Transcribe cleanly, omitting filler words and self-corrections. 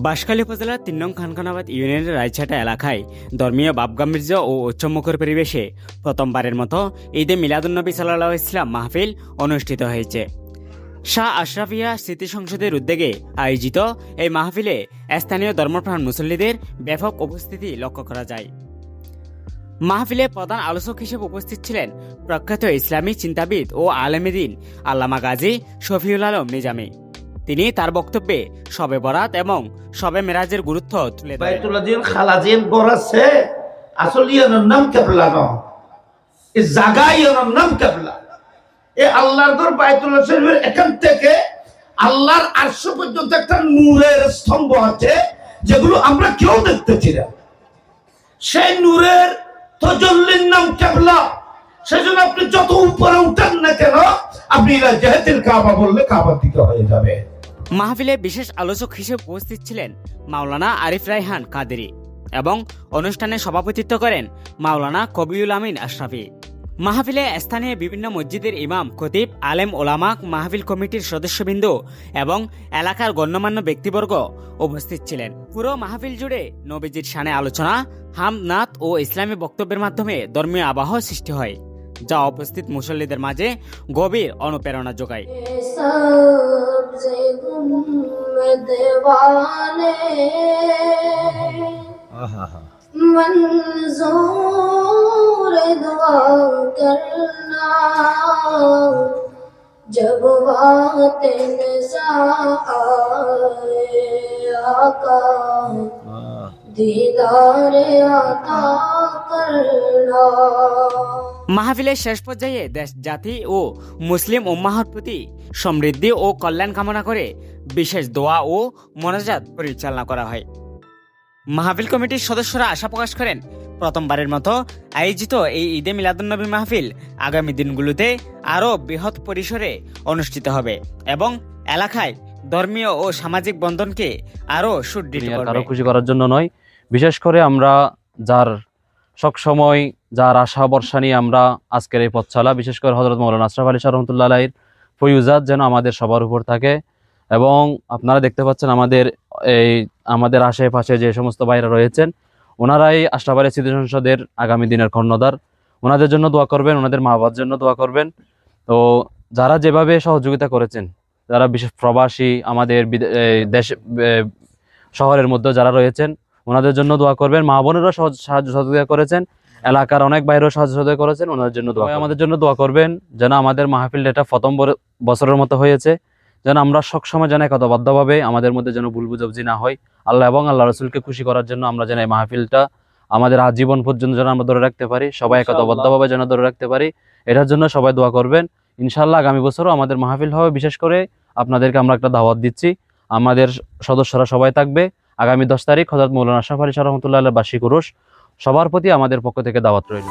বাঁশখালী উপজেলার ৩ নং খানখানাবাদ ইউনিয়নের রায়ছাটা এলাকায় ধর্মীয় ভাবগাম্ভীর্য ও উচ্চমুখর পরিবেশে প্রথমবারের মতো ঈদে মিলাদুন্নবী সাল্লাল্লাহু আলাইহি ওয়াসাল্লাম মাহফিল অনুষ্ঠিত হয়েছে। শাহ আশরাফিয়া স্মৃতি সংসদের উদ্যোগে আয়োজিত এই মাহফিলে স্থানীয় ধর্মপ্রাণ মুসল্লিদের ব্যাপক উপস্থিতি লক্ষ্য করা যায়। মাহফিলে প্রধান আলোচক হিসেবে উপস্থিত ছিলেন প্রখ্যাত ইসলামী চিন্তাবিদ ও আলেমে দ্বীন আল্লামা গাজী শফিউল আলম নিজামী। তিনি তার বক্তব্যে শবে বরাত এবং শবে মেরাজের গুরুত্ব তুলে ধরেন। বাইতুল্লাহ খালাজিন গড়াছে আসলে ইয়ানোর নাম কেবলা ন এই জায়গা ইয়ানোর নাম কেবলা। এই আল্লাহর ঘর বাইতুল্লাহ শরীফের এখান থেকে আল্লাহর আরশ পর্যন্ত একটা নূরের স্তম্ভ আছে যেগুলো আমরা কেউ দেখতেছি না। সেই নূরের তজল্লির নাম কেবলা। সেজন্য আপনি যত উপরে উঠেন না কেন আপনি জাহাতিল কাবা বললে কাবার দিকে হয়ে যাবে। মাহফিলে বিশেষ আলোচক হিসেবে উপস্থিত ছিলেন মাওলানা আরিফ রায়হান কাদেরী এবং অনুষ্ঠানে সভাপতিত্ব করেন মাওলানা কবিউল আমিন আশরাফি। মাহফিলে স্থানীয় বিভিন্ন মসজিদের ইমাম, খতিব, আলেম ওলামা, মাহফিল কমিটির সদস্যবৃন্দ এবং এলাকার গণ্যমান্য ব্যক্তিবর্গ উপস্থিত ছিলেন। পুরো মাহফিল জুড়ে নবীজির শানে আলোচনা, হামদ, নাত ও ইসলামী বক্তব্যের মাধ্যমে ধর্মীয় আবহ সৃষ্টি হয়, যা উপস্থিত মুসল্লিদের মাঝে গভীর অনুপ্রেরণা যোগায়। मंजूर दुआ करना जब बात नज़ा आए आका दीदार अता करना। মাহফিলের শেষ পর্যায়ে দেশ, জাতি ও মুসলিম উম্মাহর প্রতি সমৃদ্ধি ও কল্যাণ কামনা করে বিশেষ দোয়া ও মোনাজাত পরিচালনা করা হয়। মাহফিল কমিটির সদস্যরা আশা প্রকাশ করেন, প্রথমবারের মতো আয়োজিত এই ঈদে মিলাদুন্নবী মাহফিল আগামী দিনগুলোতে আরও বৃহৎ পরিসরে অনুষ্ঠিত হবে এবং এলাকায় ধর্মীয় ও সামাজিক বন্ধনকে আরও সুদৃঢ় করবে। আরো খুশি করার জন্য নয়, বিশেষ করে আমরা যার সবসময় যার আশা ভরসা নিয়ে আমরা আজকের এই পথ চলা, বিশেষ করে হযরত মাওলানা আশরাফ আলী শাহ রহমাতুল্লাহ আলাইহির ফয়ুজাত যেন আমাদের সবার উপর থাকে। এবং আপনারা দেখতে পাচ্ছেন আমাদের আশেপাশে যে সমস্ত ভাইরা রয়েছেন, ওনারাই আশরাফ আলী স্মৃতি সংসদের আগামী দিনের কর্ণধার। ওনাদের জন্য দোয়া করবেন, ওনাদের মা বাবার জন্য দোয়া করবেন। তো যারা যেভাবে সহযোগিতা করেছেন, যারা বিশেষ প্রবাসী আমাদের দেশ শহরের মধ্যে যারা রয়েছেন, ওনাদের জন্য দোয়া করবেন। মা বোনেরও সাহায্য সহযোগিতা করেছেন, এলাকার অনেক বাইরেও সাহায্য সহযোগিতা করেছেন, ওনাদের জন্য দোয়া। আমাদের জন্য দোয়া করবেন যেন আমাদের মাহফিলটা এটা প্রথম বছরের মতো হয়েছে, যেন আমরা সবসময় যেন একতাবদ্ধভাবে আমাদের মধ্যে যেন ভুল বুঝাবুঝি না হয়। আল্লাহ এবং আল্লাহ রসুলকে খুশি করার জন্য আমরা যেন এই মাহফিলটা আমাদের আজীবন পর্যন্ত যেন আমরা ধরে রাখতে পারি, সবাই একতাবদ্ধভাবে যেন ধরে রাখতে পারি, এটার জন্য সবাই দোয়া করবেন। ইনশাআল্লাহ আগামী বছরও আমাদের মাহফিল হবে। বিশেষ করে আপনাদেরকে আমরা একটা দাওয়াত দিচ্ছি, আমাদের সদস্যরা সবাই থাকবে আগামী 10 তারিখ হযরত মাওলানা আশরাফ আলী শাহ রহমাতুল্লাহ আলাইহির বার্ষিক উরুস। সবার প্রতি আমাদের পক্ষ থেকে দাওয়াত রইল।